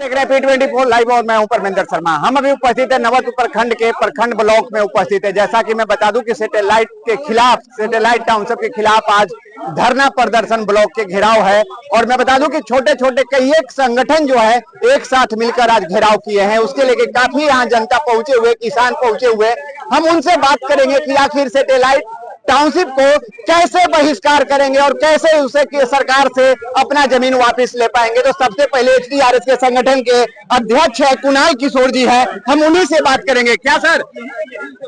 देख रहे हैं P24 लाइव और मैं हूं परमेंद्र शर्मा। हम अभी उपस्थित है नवत प्रखंड के प्रखंड ब्लॉक में उपस्थित है। जैसा कि मैं बता दूं कि सैटेलाइट के खिलाफ, सैटेलाइट टाउनशिप के खिलाफ आज धरना प्रदर्शन ब्लॉक के घेराव है। और मैं बता दूं कि छोटे छोटे कई एक संगठन जो है एक साथ मिलकर आज घेराव किए हैं। उसके लेके काफी यहाँ जनता पहुंचे हुए, किसान पहुंचे हुए। हम उनसे बात करेंगे कि आखिर सैटेलाइट टाउनशिप को कैसे बहिष्कार करेंगे और कैसे उसे सरकार से अपना जमीन वापस ले पाएंगे। तो सबसे पहले HTRS के संगठन के अध्यक्ष है कुणाल किशोर जी हैं, हम उन्हीं से बात करेंगे। क्या सर,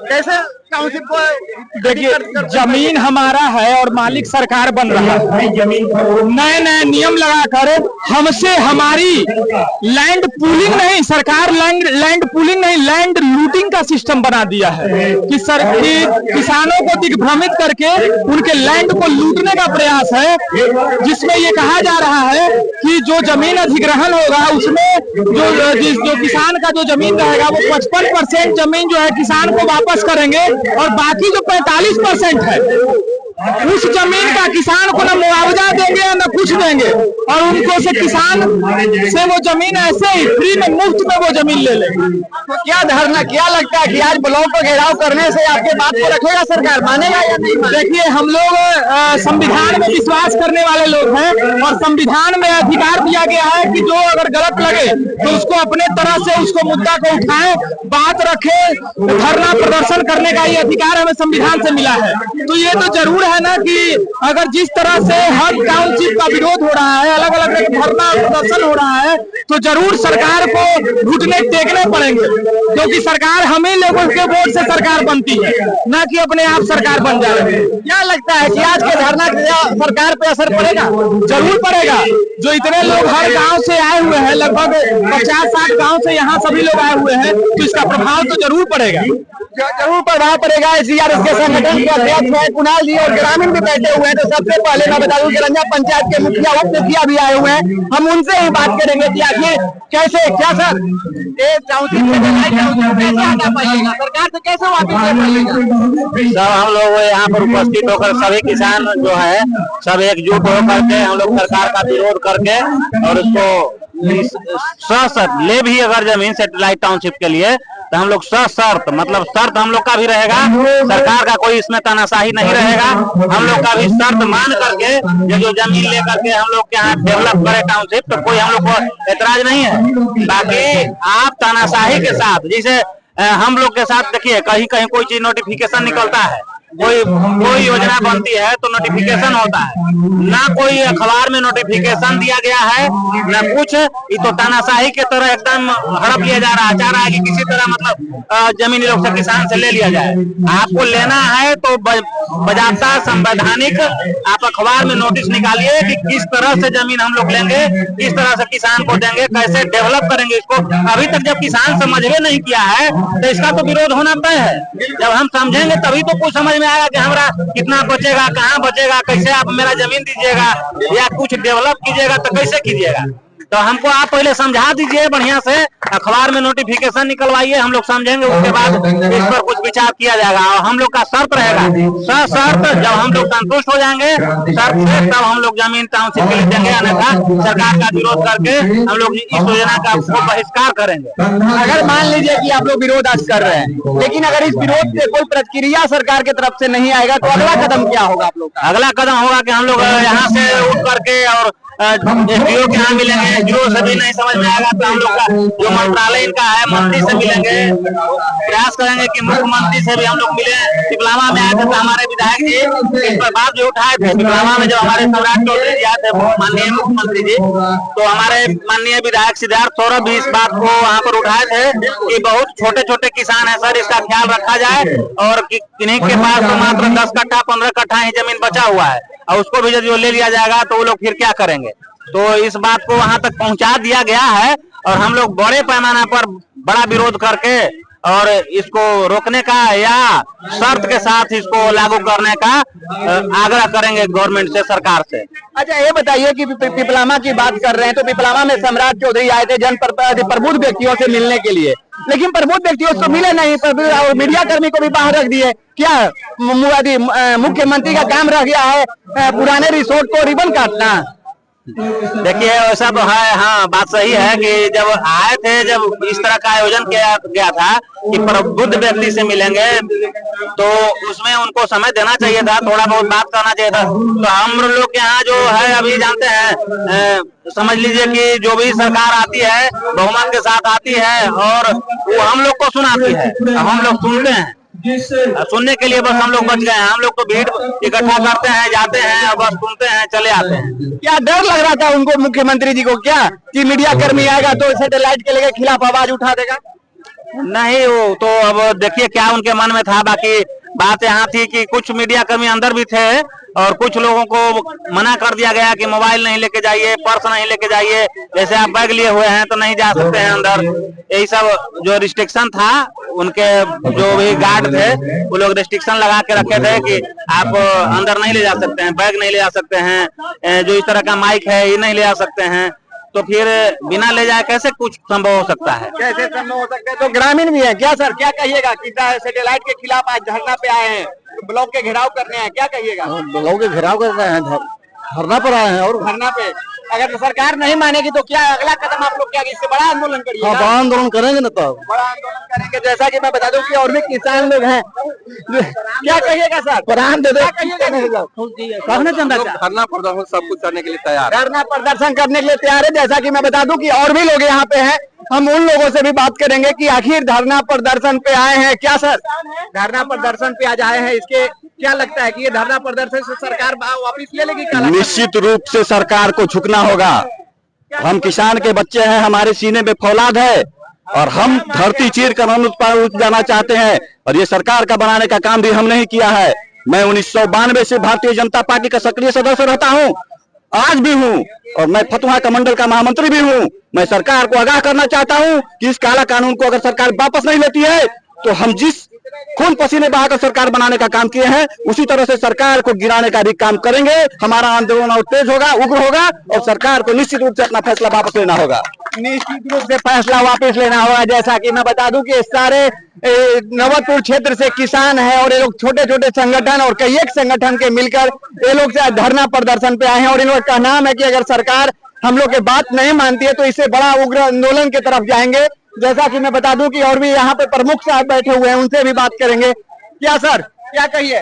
कैसे टाउनशिप को? देखिए, जमीन हमारा है और मालिक सरकार बन रहा है। नए नए नियम लगाकर हमसे हमारी लैंड पूलिंग नहीं, सरकार लैंड पूलिंग नहीं, लैंड लूटिंग का सिस्टम बना दिया है कि किसानों को दिग्भ्रमित करके उनके लैंड को लूटने का प्रयास है, जिसमें ये कहा जा रहा है कि जो जमीन अधिग्रहण होगा उसमें जो किसान का जो जमीन रहेगा वो 55% जमीन जो है किसान को वापस करेंगे और बाकी जो 45% है उस जमीन का किसान को ना मुआवजा देंगे ना कुछ देंगे और उनको से किसान से वो जमीन ऐसे ही फ्री में मुफ्त में वो जमीन ले लेंगे। तो क्या धरना, क्या लगता है कि आज ब्लॉक को घेराव करने से आपके बात को रखेगा सरकार, मानेगा या नहीं? देखिए, हम लोग संविधान में विश्वास करने वाले लोग हैं और संविधान में अधिकार दिया गया है कि जो अगर गलत लगे तो उसको अपने तरह से उसको मुद्दा को उठाए, बात रखे, धरना प्रदर्शन करने का ये अधिकार हमें संविधान से मिला है। तो ये तो जरूर है ना कि अगर जिस तरह से हर टाउनशिप का विरोध हो रहा है, अलग अलग धरना प्रदर्शन हो रहा है, तो जरूर सरकार को घुटने टेकने पड़ेंगे, क्योंकि सरकार हम ही लोगों के वोट से सरकार बनती है, न कि अपने आप सरकार बन जा रही है। क्या लगता है कि आज के धरना सरकार पे असर पड़ेगा? जरूर पड़ेगा। जो इतने लोग हर गांव से आए हुए हैं, लगभग 50-60 गांव से यहाँ सभी लोग आए हुए हैं, तो इसका प्रभाव तो जरूर पड़ेगा। जरूर प्रभाव पड़ेगा। HTRS के संगठन के अध्यक्ष है कुणाल जी और ग्रामीण भी बैठे हुए हैं। तो सबसे पहले मैं बता दूं कि रंजा पंचायत के मुखिया उप मुखिया भी आए हुए हैं, हम उनसे ही बात करेंगे कि आखिर कैसे, क्या सर ये टाउनशिप कैसे हटा पाइएगा, सरकार से कैसे वापस ले पाइएगा? सब हम लोग यहाँ पर उपस्थित होकर सभी किसान जो है सब एकजुट होकर के हम लोग सरकार का विरोध करके और उसको सशर्त ले भी अगर जमीन सैटेलाइट टाउनशिप के लिए तो हम लोग सशर्त, मतलब शर्त हम लोग का भी रहेगा, सरकार का कोई इसमें तानाशाही नहीं रहेगा। हम लोग का भी शर्त मान करके जो जमीन लेकर के हम लोग के यहाँ डेवलप करे टाउनशिप, तो कोई हम लोग को एतराज नहीं है। बाकी आप तानाशाही के साथ, जैसे हम लोग के साथ देखिए कहीं कहीं कोई चीज नोटिफिकेशन निकलता है, कोई योजना बनती है तो नोटिफिकेशन होता है, ना कोई अखबार में नोटिफिकेशन दिया गया है ना कुछ। ये तो तानाशाही के तरह एकदम हड़प लिया जा रहा है, चाह रहा है कि किसी तरह मतलब जमीन लोग से किसान से ले लिया जाए। आपको लेना है तो बजाता संवैधानिक आप अखबार में नोटिस निकालिए कि किस तरह से जमीन हम लोग लेंगे, किस तरह से किसान को देंगे, कैसे डेवलप करेंगे इसको। अभी तक जब किसान समझे नहीं किया है तो इसका तो विरोध होना तय है। जब हम समझेंगे तभी तो कुछ समझ में आएगा कि हमारा कितना बचेगा, कहाँ बचेगा, कैसे आप मेरा जमीन दीजिएगा या कुछ डेवलप कीजिएगा तो कैसे कीजिएगा। तो हमको आप पहले समझा दीजिए बढ़िया से, अखबार में नोटिफिकेशन निकलवाइए, हम लोग समझेंगे, उसके बाद इस पर कुछ विचार किया जाएगा। और हम लोग का शर्त रहेगा, सशर्त जब हम लोग संतुष्ट हो जाएंगे शर्त से तब हम लोग जमीन टाउनशिप के लिए देंगे, अन्यथा सरकार का विरोध करके हम लोग इस योजना का बहिष्कार करेंगे। अगर मान लीजिए कि आप लोग विरोध आज कर रहे हैं, लेकिन अगर इस विरोध से कोई प्रतिक्रिया सरकार की तरफ से नहीं आएगा तो अगला कदम क्या होगा आप लोग का? अगला कदम होगा कि हम लोग यहाँ से उठ करके और SDO के यहाँ मिलेंगे। SDO से भी नहीं समझ में आएगा तो हम लोग का जो मंत्रालय इनका है मंत्री से मिलेंगे, प्रयास करेंगे कि मुख्यमंत्री से भी हम लोग मिले। पिपलावा में आए थे तो हमारे विधायक जी इस पर बात जो उठाए थे, पिपलावा में जब हमारे सम्राट चौधरी जी आए थे माननीय मुख्यमंत्री जी, तो हमारे माननीय विधायक सिद्धार्थ सौरभ भी इस बात को वहाँ पर उठाए थे कि बहुत छोटे छोटे किसान है सर, इसका ख्याल रखा जाए और किन्हीं के पास तो मात्र 10 कट्ठा 15 कट्ठा ही जमीन बचा हुआ है और उसको भी यदि वो ले लिया जाएगा तो वो लोग फिर क्या करेंगे। तो इस बात को वहां तक पहुंचा दिया गया है और हम लोग बड़े पैमाना पर बड़ा विरोध करके और इसको रोकने का या शर्त के साथ इसको लागू करने का आग्रह करेंगे गवर्नमेंट से, सरकार से। अच्छा ये बताइए कि पिपलावा की बात कर रहे हैं तो पिपलावा में सम्राट चौधरी आए थे प्रबुद्ध व्यक्तियों से मिलने के लिए, लेकिन प्रबुद्ध व्यक्तियों से मिले नहीं और मीडिया कर्मी को भी बाहर रख दिए। क्या मुख्यमंत्री का काम रह गया है पुराने रिसोर्ट को रिबन काटना? देखिए ऐसा तो है, हाँ बात सही है कि जब आए थे, जब इस तरह का आयोजन किया गया था कि प्रबुद्ध व्यक्ति से मिलेंगे, तो उसमें उनको समय देना चाहिए था, थोड़ा बहुत बात करना चाहिए था। तो हम लोग के यहाँ जो है अभी जानते हैं, समझ लीजिए कि जो भी सरकार आती है बहुमत के साथ आती है और वो हम लोग को सुनाती है, हम लोग सुनते हैं, सुनने के लिए बस हम लोग बच गए हैं। हम लोग तो भीड़ इकट्ठा करते हैं, जाते हैं और बस सुनते हैं, चले आते हैं। क्या डर लग रहा था उनको, मुख्यमंत्री जी को, क्या कि मीडिया कर्मी आएगा तो सैटेलाइट के खिलाफ आवाज उठा देगा? नहीं, वो तो अब देखिए क्या उनके मन में था। बाकी बात यहाँ थी कि कुछ मीडिया कर्मी अंदर भी थे और कुछ लोगों को मना कर दिया गया कि मोबाइल नहीं लेके जाइए, पर्स नहीं लेके जाइए, जैसे आप बैग लिए हुए हैं तो नहीं जा सकते हैं अंदर। यही सब जो रिस्ट्रिक्शन था, उनके जो भी गार्ड थे वो लोग रिस्ट्रिक्शन लगा के रखे थे कि आप अंदर नहीं ले जा सकते हैं, बैग नहीं ले जा सकते हैं, जो इस तरह का माइक है ये नहीं ले जा सकते हैं। तो फिर बिना ले जाए कैसे कुछ संभव हो सकता है? कैसे संभव हो सकता है? तो ग्रामीण भी है क्या सर, क्या कहिएगा कि सैटेलाइट के खिलाफ आज धरना पे आए हैं, ब्लॉक के घेराव करने हैं, क्या कहिएगा? ब्लॉक के घेराव कर रहे हैं, धरना पर आए हैं। और धरना पे अगर सरकार नहीं मानेगी तो क्या अगला कदम आप लोग क्या, इससे बड़ा आंदोलन करिएगा? हाँ, बड़ा आंदोलन करेंगे ना, तब बड़ा आंदोलन करेंगे। जैसा कि मैं बता दूं कि और भी किसान लोग हैं, क्या कहिएगा सर? प्रधान दे दो, धरना प्रदर्शन सब कुछ करने के लिए तैयार, धरना प्रदर्शन करने के लिए तैयार है। जैसा कि मैं बता दूं कि और भी लोग यहाँ पे हैं, हम उन लोगों से भी बात करेंगे कि आखिर धरना प्रदर्शन पे आए हैं क्या सर? धरना प्रदर्शन पे आज आए हैं, इसके क्या लगता है कि ये धरना प्रदर्शन से सरकार वापिस ले लेगी? निश्चित रूप से सरकार को झुकना होगा। हम किसान के बच्चे हैं, हमारे सीने में फौलाद है और हम धरती चीर कर उठ जाना चाहते हैं, और ये सरकार का बनाने का काम भी हम नहीं किया है। मैं 1992 से भारतीय जनता पार्टी का सक्रिय सदस्य रहता हूं, आज भी हूं, और मैं फतुहा का मंडल का महामंत्री भी हूं। मैं सरकार को आगाह करना चाहता हूं कि इस काला कानून को अगर सरकार वापस नहीं लेती है तो हम जिस खून पसीने बहाकर सरकार बनाने का काम किए हैं, उसी तरह से सरकार को गिराने का भी काम करेंगे। हमारा आंदोलन और तेज होगा, उग्र होगा, और सरकार को निश्चित रूप से अपना फैसला वापस लेना होगा। निश्चित रूप से फैसला वापस लेना होगा। जैसा कि मैं बता दूं कि सारे नवतपुर क्षेत्र से किसान हैं और ये लोग छोटे छोटे संगठन और कई एक संगठन के मिलकर ये लोग से धरना प्रदर्शन पे आए हैं, और इन लोग का नाम है कि अगर सरकार हम लोग की बात नहीं मानती है तो इससे बड़ा उग्र आंदोलन की तरफ जाएंगे। जैसा कि मैं बता दूं कि और भी यहाँ पे प्रमुख साहब बैठे हुए हैं, उनसे भी बात करेंगे। क्या सर, क्या कहिए?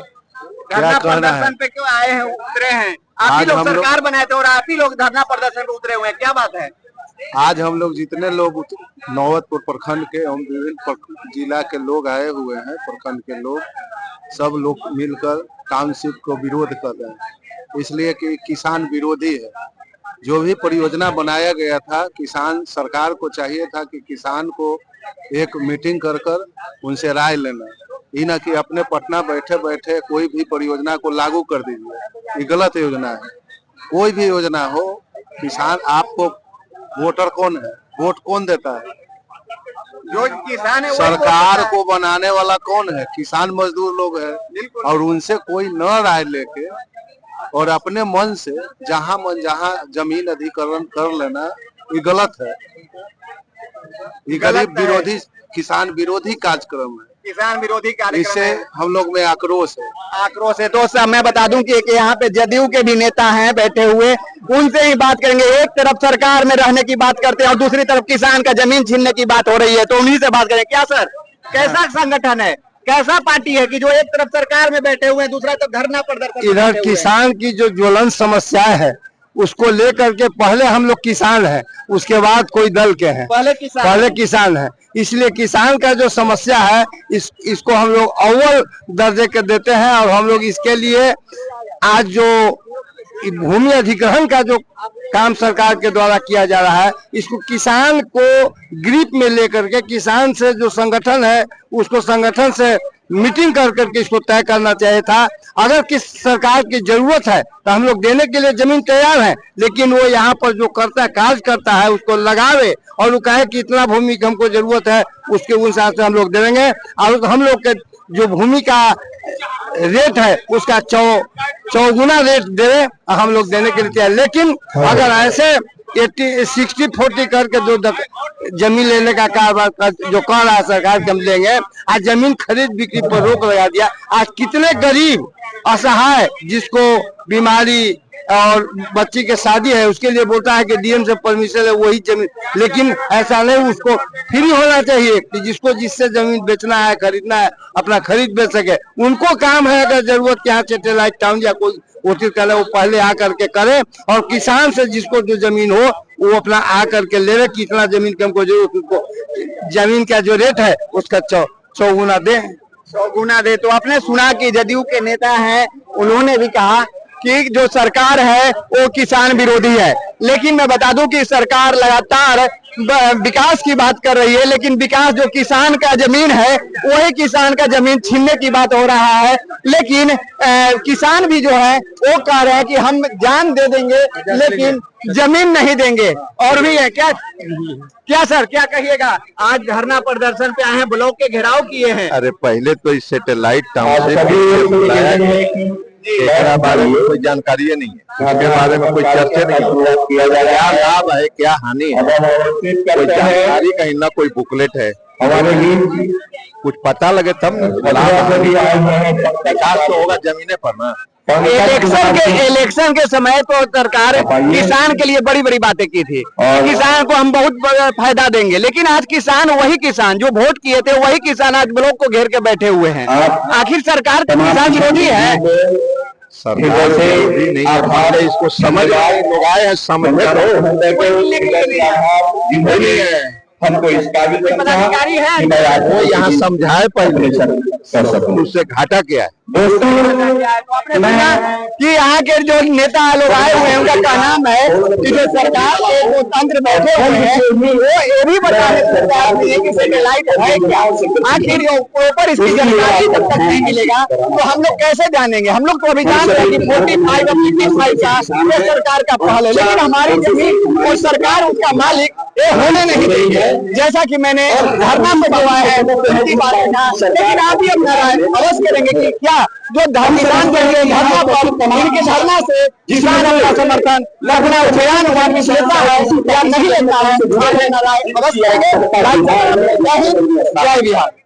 धरना प्रदर्शन पे क्यों आए हैं, उतरे हैं? आप ही लोग सरकार बनाए थे और आप ही लोग धरना प्रदर्शन पे उतरे हुए हैं, क्या बात है? आज हम लोग जितने लोग नौबतपुर प्रखंड के एवं विभिन्न जिला के लोग आए हुए हैं, प्रखंड के लोग सब लोग मिलकर टाउनशिप को विरोध कर रहे हैं, इसलिए कि किसान विरोधी है। जो भी परियोजना बनाया गया था, किसान सरकार को चाहिए था कि किसान को एक मीटिंग कर कर उनसे राय लेना, ये न कि अपने पटना बैठे बैठे कोई भी परियोजना को लागू कर दीजिए। ये गलत योजना है। कोई भी योजना हो, किसान आपको वोटर कौन है, वोट कौन देता है? जो किसान है सरकार को बनाने वाला कौन है? किसान मजदूर लोग हैं, और उनसे कोई न राय लेके और अपने मन से जहां मन जहां जमीन अधिग्रहण कर लेना, ये गलत है। ये गरीब विरोधी, किसान विरोधी कार्यक्रम है, किसान विरोधी कार्यक्रम। इससे हम लोग में आक्रोश है। आक्रोश है। तो मैं बता दूं कि यहाँ पे जदयू के भी नेता हैं बैठे हुए, उनसे ही बात करेंगे। एक तरफ सरकार में रहने की बात करते हैं और दूसरी तरफ किसान का जमीन छीनने की बात हो रही है, तो उन्हीं से बात करें। क्या सर, कैसा संगठन है, कैसा पार्टी है कि जो एक तरफ सरकार में बैठे हुए हैं, दूसरा तरफ धरना प्रदर्शन? इधर किसान की जो ज्वलंत समस्या है उसको लेकर के पहले हम लोग किसान हैं, उसके बाद कोई दल के हैं, पहले किसान है। इसलिए किसान का जो समस्या है इसको हम लोग अव्वल दर्जे के देते हैं, और हम लोग इसके लिए आज जो भूमि अधिग्रहण का जो काम सरकार के द्वारा किया जा रहा है, इसको किसान को ग्रिप में लेकर के किसान से जो संगठन है उसको संगठन से मीटिंग कर करके इसको तय करना चाहिए था। अगर किस सरकार की जरूरत है तो हम लोग देने के लिए जमीन तैयार है, लेकिन वो यहाँ पर जो करता है, कार्य करता है, उसको लगावे और वो कहे कि इतना भूमि की हमको जरूरत है, उसके अनुसार से हम लोग देंगे। और हम लोग के जो भूमि का रेट है उसका चौगुना रेट दे, हम लोग देने के लिए तैयार। लेकिन अगर ऐसे 60-40 करके जो जमीन लेने का कारोबार जो कर रहा है सरकार, हम लेंगे। आज जमीन खरीद बिक्री पर रोक लगा दिया। आज कितने गरीब असहाय जिसको बीमारी और बच्ची के शादी है उसके लिए बोलता है कि डीएम से परमिशन है वही जमीन, लेकिन ऐसा नहीं, उसको फ्री होना चाहिए कि जिसको जिससे जमीन बेचना है खरीदना है अपना खरीद बेच सके। उनको काम है अगर जरूरत के यहाँ सैटेलाइट टाउन या कोई वोटिंग करे वो पहले आ करके करे, और किसान से जिसको जो जमीन हो वो अपना आ करके ले, कितना जमीन की हमको जरूरत, उसको जमीन का जो रेट है उसका 100 गुना दे। 100 गुना दे। तो आपने सुना कि जदयू के नेता हैं, उन्होंने भी कहा कि जो सरकार है वो किसान विरोधी है, लेकिन मैं बता दूं कि सरकार लगातार विकास की बात कर रही है, लेकिन विकास जो किसान का जमीन है वही किसान का जमीन छीनने की बात हो रहा है। लेकिन किसान भी जो है वो कह रहे हैं कि हम जान दे देंगे लेकिन जमीन नहीं देंगे। और भी है क्या सर, क्या कहिएगा? आज धरना प्रदर्शन पे आए हैं, ब्लॉक के घेराव किए हैं। अरे पहले तो इस सैटेलाइट टाउन के बारे में कोई जानकारी नहीं है, इसके बारे में कोई चर्चा नहीं, क्या लाभ है क्या हानि है कोई जानकारी कहीं ना कोई बुकलेट है, कुछ पता लगे तब विकास तो होगा जमीने पर ना। इलेक्शन के समय तो सरकार किसान के लिए बड़ी बड़ी बातें की थी, किसान को हम बहुत फायदा देंगे, लेकिन आज किसान वही किसान जो वोट किए थे वही किसान आज ब्लॉक को घेर के बैठे हुए हैं। आखिर सरकार किसान विरोधी है? सरकार विरोधी नहीं है, इसको समझ लोग आए हैं, समझ हमको इसका भी पदाधिकारी है वो यहाँ समझाए पहले उससे घाटा क्या है। तो आपने सुना कि यहाँ के जो नेता लोग आए हुए हैं उनका क्या नाम है कि जो सरकार के जो तंत्र बैठे हुए हैं वो ये भी बताने कि सैटेलाइट है क्या, आखिर प्रॉपर इसकी जानकारी जब तक नहीं मिलेगा तो हम लोग कैसे जानेंगे। हम लोग तो अभी जानते हैं कि 45 और 55 का सरकार का पहल है, लेकिन हमारी जमीन और सरकार उसका मालिक ये होने नहीं देंगे। जैसा कि मैंने धरना में दबाया है पहली बार, लेकिन आप भी अपना राय अवश्य करेंगे कि क्या जो किसान धरना पर इनके धरना से किसान अपना समर्थन अपना बयान लेता है या नहीं लेता है, अवश्य करेंगे। जय हिंद, जय बिहार।